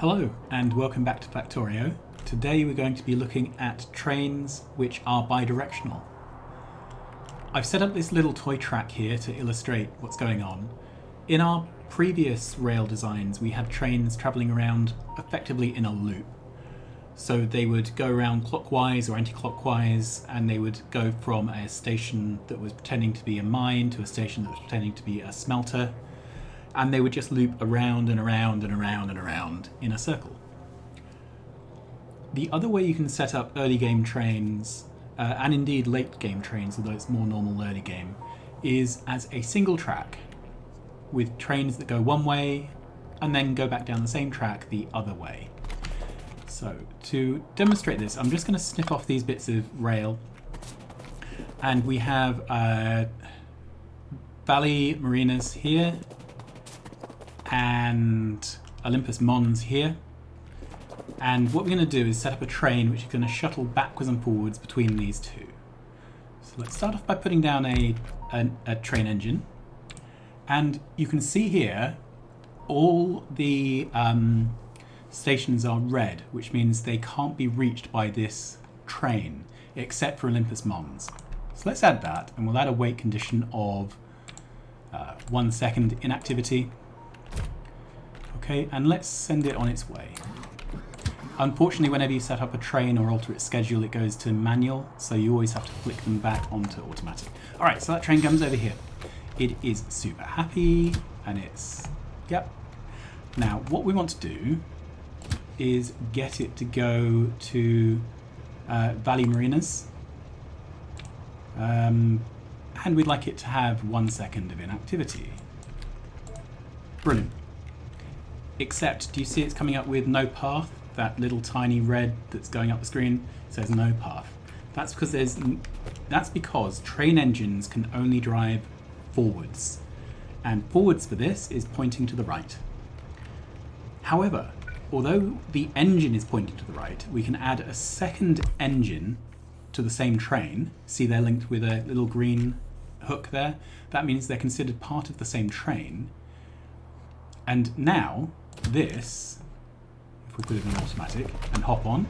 Hello and welcome back to Factorio. Today we're going to be looking at trains which are bidirectional. I've set up this little toy track here to illustrate what's going on. In our previous rail designs we had trains travelling around effectively in a loop. So they would go around clockwise or anti-clockwise, and they would go from a station that was pretending to be a mine to a station that was pretending to be a smelter. And they would just loop around and around and around and around in a circle. The other way you can set up early game trains, and indeed late game trains, although it's more normal early game, is as a single track with trains that go one way and then go back down the same track the other way. So to demonstrate this, I'm just going to snip off these bits of rail, and we have Valley Marinas here and Olympus Mons here, and what we're going to do is set up a train which is going to shuttle backwards and forwards between these two. So let's start off by putting down a train engine, and you can see here all the stations are red, which means they can't be reached by this train except for Olympus Mons. So let's add that, and we'll add a wait condition of 1 second inactivity. Okay, and let's send it on its way. Unfortunately, whenever you set up a train or alter its schedule, it goes to manual, so you always have to flick them back onto automatic. Alright, so that train comes over here. It is super happy, and it's... yep. Now, what we want to do is get it to go to Valley Marinas. And we'd like it to have 1 second of inactivity. Brilliant. Except, do you see it's coming up with no path? That little tiny red that's going up the screen says no path. That's because train engines can only drive forwards, and forwards for this is pointing to the right. However, although the engine is pointing to the right, we can add a second engine to the same train. See, they're linked with a little green hook there. That means they're considered part of the same train. And now this, if we put it in automatic and hop on,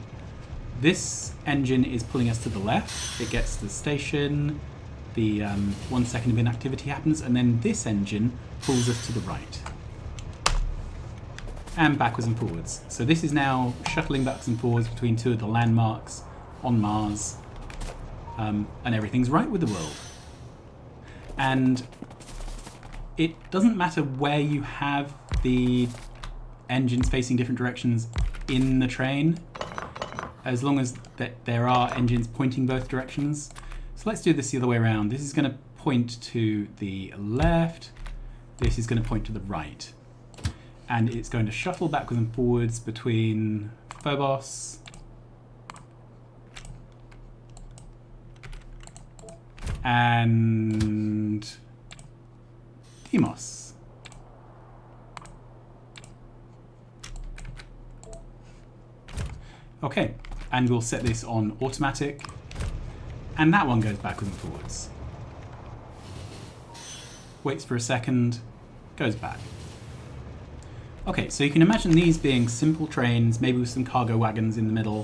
this engine is pulling us to the left. It gets to the station, the 1 second of inactivity happens, and then this engine pulls us to the right. And backwards and forwards. So this is now shuttling backwards and forwards between two of the landmarks on Mars, and everything's right with the world. And it doesn't matter where you have the engines facing different directions in the train, as long as that there are engines pointing both directions. So let's do this the other way around. This is going to point to the left, this is going to point to the right. And it's going to shuttle backwards and forwards between Phobos and Deimos. Okay, and we'll set this on automatic, and that one goes backwards and forwards. Waits for a second, goes back. Okay, so you can imagine these being simple trains, maybe with some cargo wagons in the middle,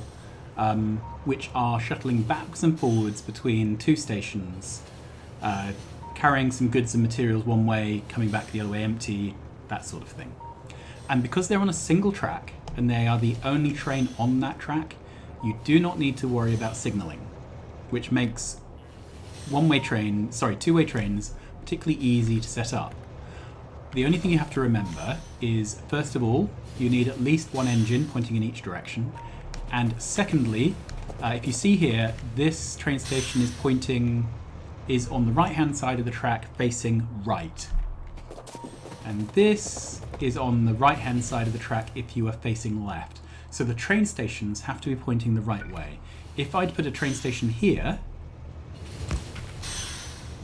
which are shuttling backwards and forwards between two stations, carrying some goods and materials one way, coming back the other way empty, that sort of thing. And because they're on a single track, and they are the only train on that track, you do not need to worry about signalling, which makes two-way trains particularly easy to set up. The only thing you have to remember is, first of all, you need at least one engine pointing in each direction, and secondly, if you see here, this train station is on the right-hand side of the track facing right. And this is on the right-hand side of the track if you are facing left. So the train stations have to be pointing the right way. If I'd put a train station here,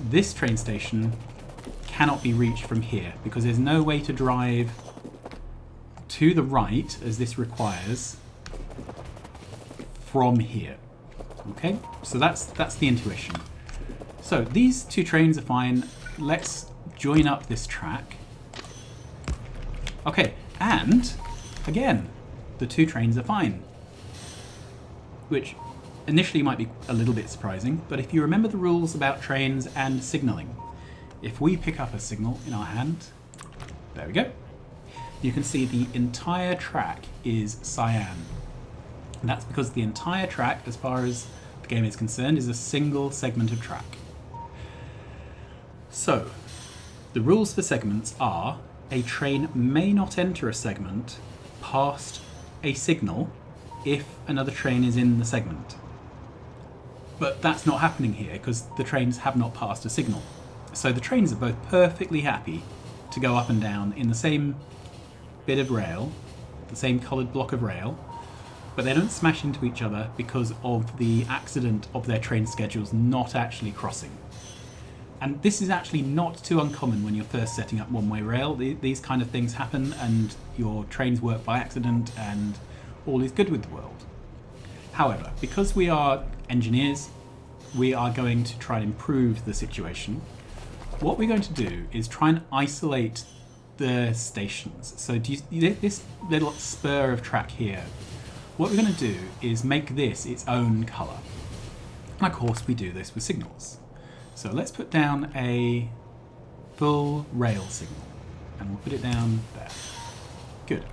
this train station cannot be reached from here because there's no way to drive to the right, as this requires, from here. Okay, so that's the intuition. So these two trains are fine. Let's join up this track. Okay, and again, the two trains are fine. Which initially might be a little bit surprising, but if you remember the rules about trains and signalling, if we pick up a signal in our hand, there we go, you can see the entire track is cyan. And that's because the entire track, as far as the game is concerned, is a single segment of track. So, the rules for segments are a train may not enter a segment past a signal if another train is in the segment. But that's not happening here because the trains have not passed a signal. So the trains are both perfectly happy to go up and down in the same bit of rail, the same coloured block of rail, but they don't smash into each other because of the accident of their train schedules not actually crossing. And this is actually not too uncommon when you're first setting up one-way rail. These kind of things happen and your trains work by accident and all is good with the world. However, because we are engineers, we are going to try and improve the situation. What we're going to do is try and isolate the stations. So this little spur of track here, what we're going to do is make this its own colour. And of course we do this with signals. So let's put down a full rail signal and we'll put it down there. Good.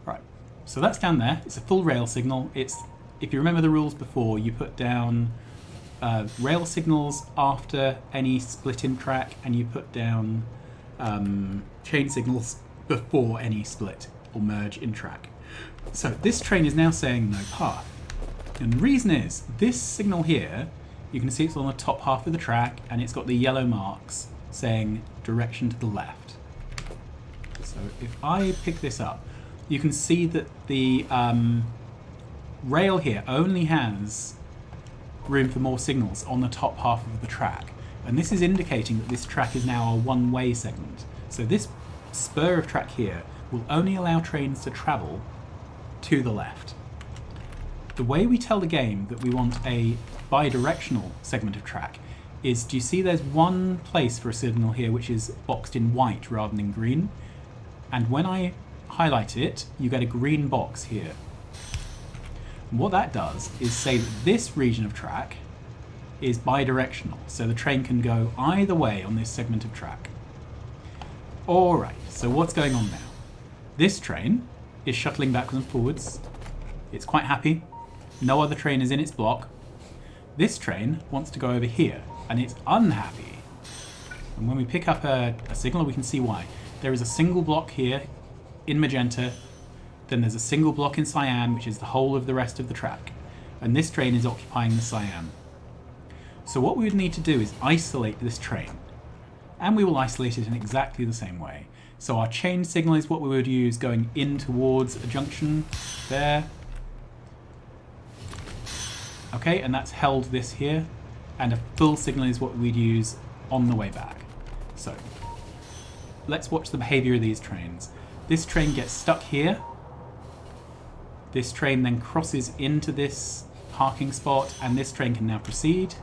Right, so that's down there. It's a full rail signal. It's, if you remember the rules before, you put down rail signals after any split in track and you put down chain signals before any split or merge in track. So this train is now saying no path. And the reason is, this signal here, you can see it's on the top half of the track and it's got the yellow marks saying direction to the left. So if I pick this up, you can see that the rail here only has room for more signals on the top half of the track. And this is indicating that this track is now a one-way segment. So this spur of track here will only allow trains to travel to the left. The way we tell the game that we want a bidirectional segment of track is, do you see there's one place for a signal here which is boxed in white rather than green? And when I highlight it, you get a green box here. And what that does is say that this region of track is bidirectional, so the train can go either way on this segment of track. Alright, so what's going on now? This train is shuttling backwards and forwards. It's quite happy. No other train is in its block. This train wants to go over here, and it's unhappy. And when we pick up a signal, we can see why. There is a single block here in magenta, then there's a single block in cyan, which is the whole of the rest of the track. And this train is occupying the cyan. So what we would need to do is isolate this train. And we will isolate it in exactly the same way. So our chain signal is what we would use going in towards a junction there. Okay, and that's held this here. And a full signal is what we'd use on the way back. So let's watch the behavior of these trains. This train gets stuck here. This train then crosses into this parking spot, and this train can now proceed.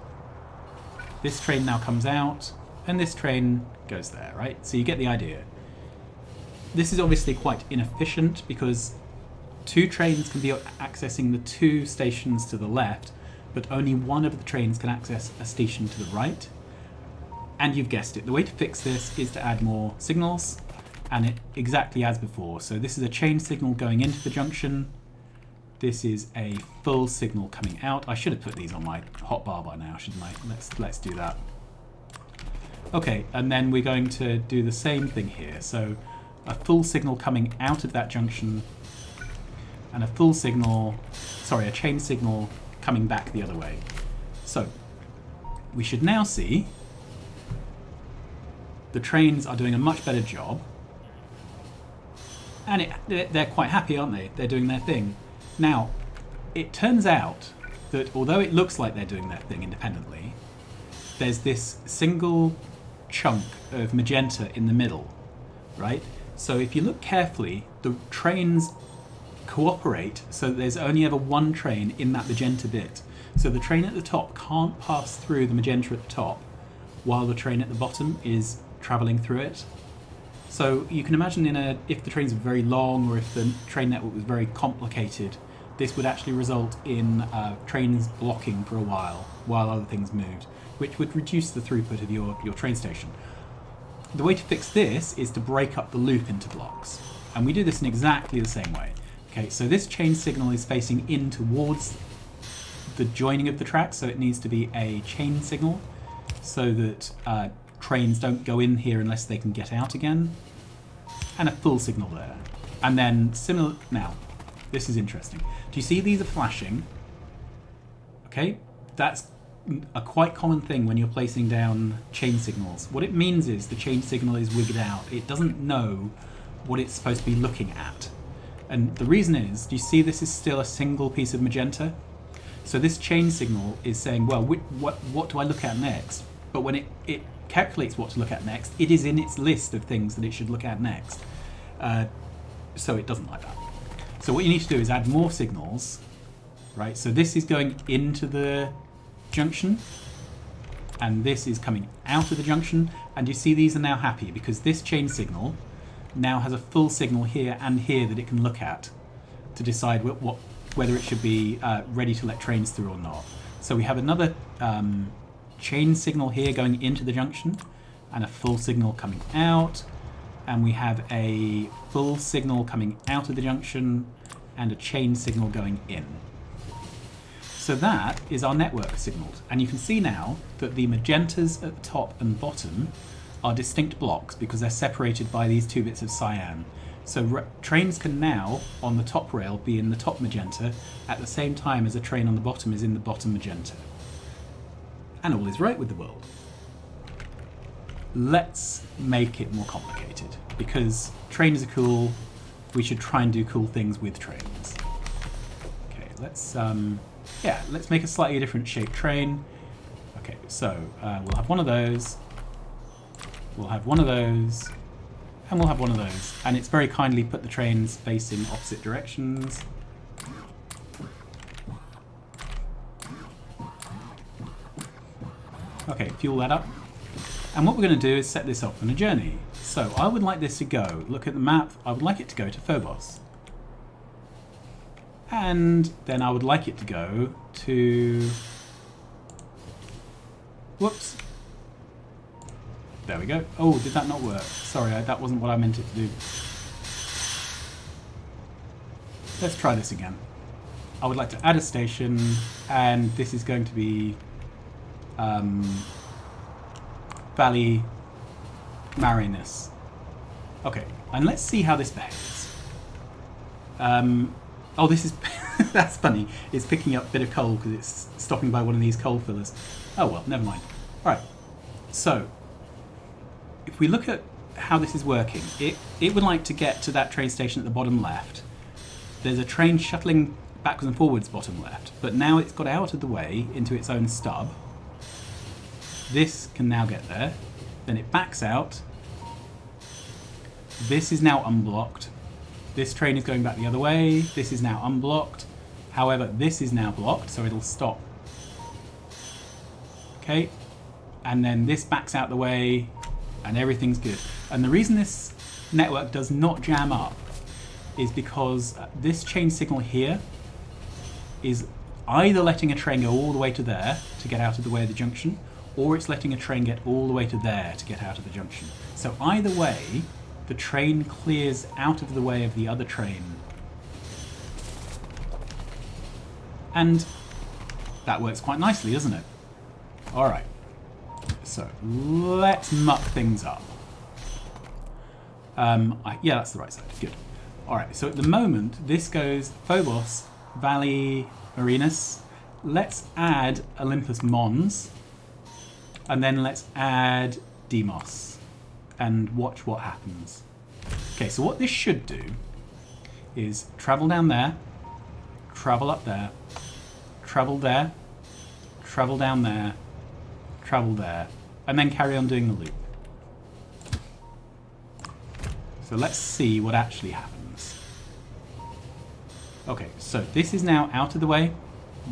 This train now comes out, and this train goes there, right? So you get the idea. This is obviously quite inefficient because two trains can be accessing the two stations to the left, but only one of the trains can access a station to the right. And you've guessed it, the way to fix this is to add more signals, and it exactly as before. So this is a chain signal going into the junction. This is a full signal coming out. I should have put these on my hotbar by now, shouldn't I? Let's do that. Okay, and then we're going to do the same thing here. So a full signal coming out of that junction, and a chain signal coming back the other way. So we should now see the trains are doing a much better job, and they're quite happy, aren't they? They're doing their thing. Now, it turns out that although it looks like they're doing their thing independently, there's this single chunk of magenta in the middle, right? So if you look carefully, the trains cooperate so that there's only ever one train in that magenta bit. So the train at the top can't pass through the magenta at the top while the train at the bottom is travelling through it. So you can imagine if the trains were very long or if the train network was very complicated, this would actually result in trains blocking for a while other things moved, which would reduce the throughput of your train station. The way to fix this is to break up the loop into blocks. And we do this in exactly the same way. Okay, so this chain signal is facing in towards the joining of the tracks, so it needs to be a chain signal so that trains don't go in here unless they can get out again, and a full signal there. And then similar, now, this is interesting. Do you see these are flashing? Okay, that's a quite common thing when you're placing down chain signals. What it means is the chain signal is wigged out. It doesn't know what it's supposed to be looking at. And the reason is, do you see this is still a single piece of magenta? So this chain signal is saying, well, what do I look at next? But when it calculates what to look at next, it is in its list of things that it should look at next. So it doesn't like that. So what you need to do is add more signals, right? So this is going into the junction, and this is coming out of the junction, and you see these are now happy because this chain signal now has a full signal here and here that it can look at to decide whether it should be ready to let trains through or not. So we have another chain signal here going into the junction and a full signal coming out, and we have a full signal coming out of the junction and a chain signal going in. So that is our network signals, and you can see now that the magentas at the top and bottom are distinct blocks because they're separated by these two bits of cyan. So trains can now, on the top rail, be in the top magenta at the same time as a train on the bottom is in the bottom magenta. And all is right with the world. Let's make it more complicated, because trains are cool. We should try and do cool things with trains. Okay, let's make a slightly different shaped train. Okay, so we'll have one of those. We'll have one of those. And we'll have one of those. And it's very kindly put the trains facing opposite directions. Okay, fuel that up. And what we're going to do is set this up on a journey. So I would like this to go, look at the map, I would like it to go to Phobos. And then I would like it to go to... Whoops. There we go. Oh, did that not work? Sorry, that wasn't what I meant it to do. Let's try this again. I would like to add a station, and this is going to be Valley Marinus. Okay, and let's see how this behaves. Oh, this is... that's funny. It's picking up a bit of coal because it's stopping by one of these coal fillers. Oh well, never mind. All right, so if we look at how this is working, it would like to get to that train station at the bottom left. There's a train shuttling backwards and forwards bottom left, but now it's got out of the way into its own stub. This can now get there. Then it backs out. This is now unblocked. This train is going back the other way. This is now unblocked. However, this is now blocked, so it'll stop. Okay, and then this backs out the way, and everything's good. And the reason this network does not jam up is because this chain signal here is either letting a train go all the way to there to get out of the way of the junction, or it's letting a train get all the way to there to get out of the junction. So either way, the train clears out of the way of the other train. And that works quite nicely, doesn't it? All right, so let's muck things up. Yeah, that's the right side, good. All right, so at the moment, this goes Phobos, Valley, Marinus. Let's add Olympus Mons, and then let's add Demos, and watch what happens. Okay, so what this should do is travel down there, travel up there, travel there, travel down there, travel there, and then carry on doing the loop. So let's see what actually happens. Okay, so this is now out of the way.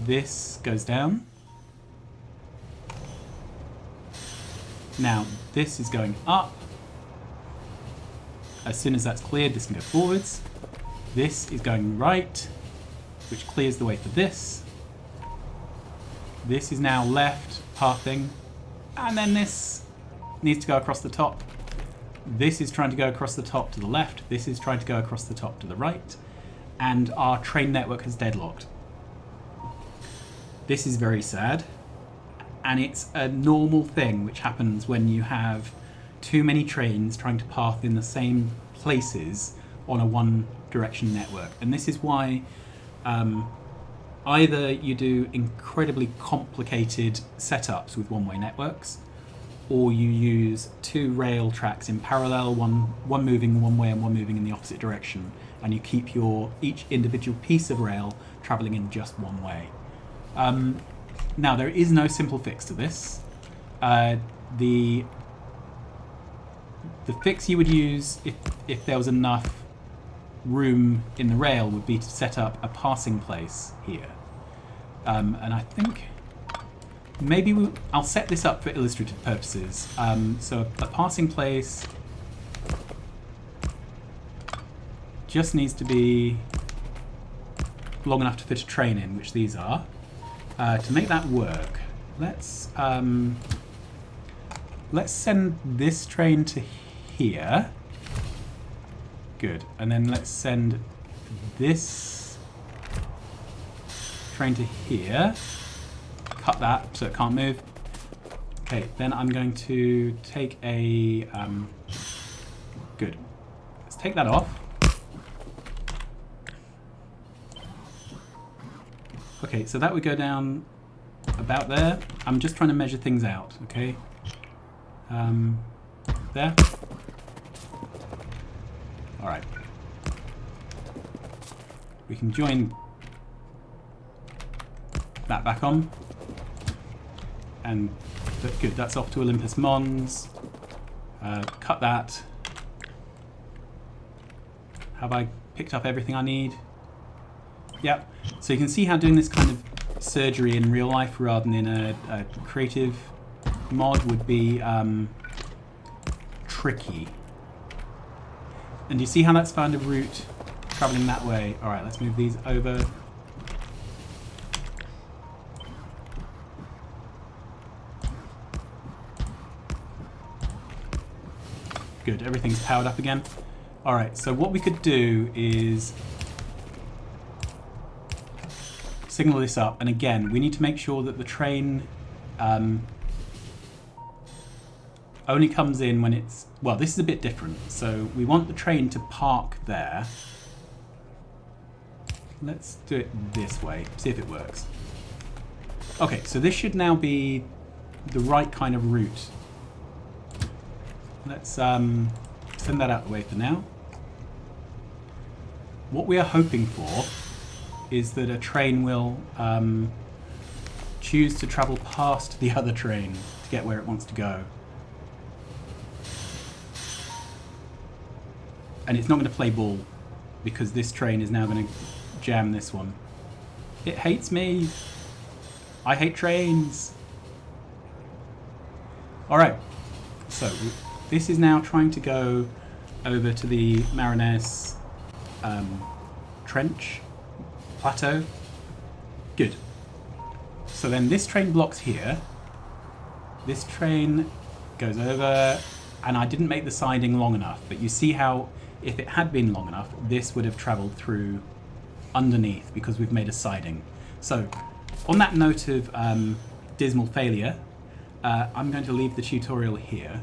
This goes down. Now this is going up. as soon as that's cleared, this can go forwards. This is going right, which clears the way for this. This is now left, pathing. And then this needs to go across the top. This is trying to go across the top to the left. This is trying to go across the top to the right. And our train network has deadlocked. This is very sad. And it's a normal thing which happens when you have too many trains trying to path in the same places on a one-direction network. And this is why either you do incredibly complicated setups with one-way networks, or you use two rail tracks in parallel, one moving one way and one moving in the opposite direction, and you keep each individual piece of rail travelling in just one way. Now, there is no simple fix to this. The fix you would use if there was enough room in the rail would be to set up a passing place here. And I think maybe I'll set this up for illustrative purposes. So a passing place just needs to be long enough to fit a train in, which these are. To make that work, let's send this train to here. Good. And then let's send this train to here. Cut that so it can't move. Okay, then I'm going to take a... good. Let's take that off. Okay, so that would go down about there. I'm just trying to measure things out, okay? There. Alright. We can join that back on. And good, that's off to Olympus Mons. Cut that. Have I picked up everything I need? Yep. So you can see how doing this kind of surgery in real life rather than in a creative mod would be tricky. And you see how that's found a route traveling that way? Alright, let's move these over. Good, everything's powered up again. Alright, so what we could do is signal this up, and again, we need to make sure that the train only comes in when it's... Well, this is a bit different. So we want the train to park there. Let's do it this way, see if it works. Okay, so this should now be the right kind of route. Let's send that out the way for now. What we are hoping for is that a train will choose to travel past the other train to get where it wants to go. And it's not going to play ball because this train is now going to jam this one. It hates me. I hate trains. Alright, so this is now trying to go over to the Mariners trench plateau. Good. So then this train blocks here. This train goes over, and I didn't make the siding long enough, but you see how if it had been long enough, this would have travelled through underneath because we've made a siding. So on that note of dismal failure, I'm going to leave the tutorial here.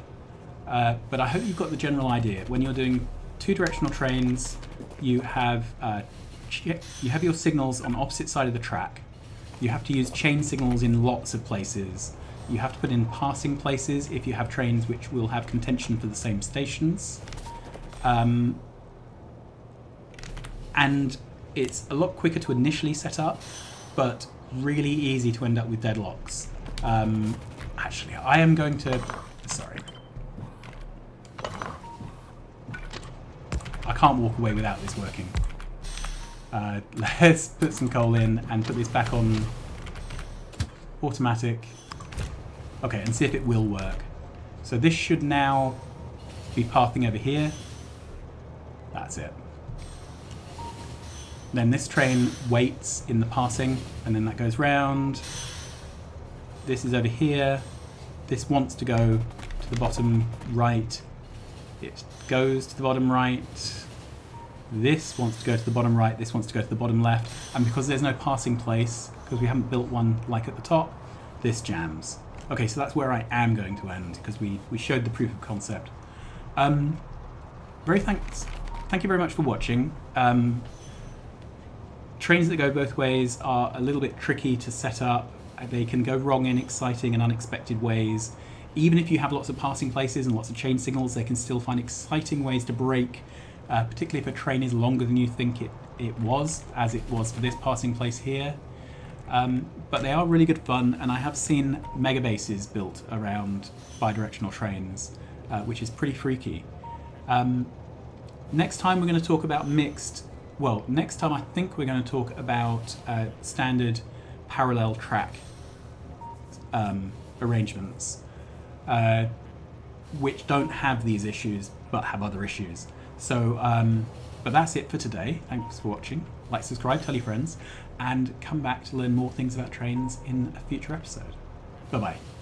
But I hope you've got the general idea. When you're doing two-directional trains, you have your signals on the opposite side of the track. You have to use chain signals in lots of places. You have to put in passing places if you have trains which will have contention for the same stations. And it's a lot quicker to initially set up, but really easy to end up with deadlocks. Actually, I am going to... Sorry. I can't walk away without this working. Let's put some coal in and put this back on automatic. Okay, and see if it will work. So this should now be pathing over here. That's it. Then this train waits in the passing, and then that goes round. This is over here. This wants to go to the bottom right. It goes to the bottom right. This wants to go to the bottom right. This wants to go to the bottom left. And because there's no passing place, because we haven't built one like at the top, this jams. Okay, so that's where I am going to end, because we showed the proof of concept. Thank you very much for watching. Trains that go both ways are a little bit tricky to set up. They can go wrong in exciting and unexpected ways. Even if you have lots of passing places and lots of chain signals, they can still find exciting ways to brake, particularly if a train is longer than you think it was, as it was for this passing place here. But they are really good fun, and I have seen mega bases built around bidirectional trains, which is pretty freaky. Next time we're going to talk about next time I think we're going to talk about standard parallel track arrangements, which don't have these issues but have other issues. So, but that's it for today. Thanks for watching. Like, subscribe, tell your friends, and come back to learn more things about trains in a future episode. Bye-bye.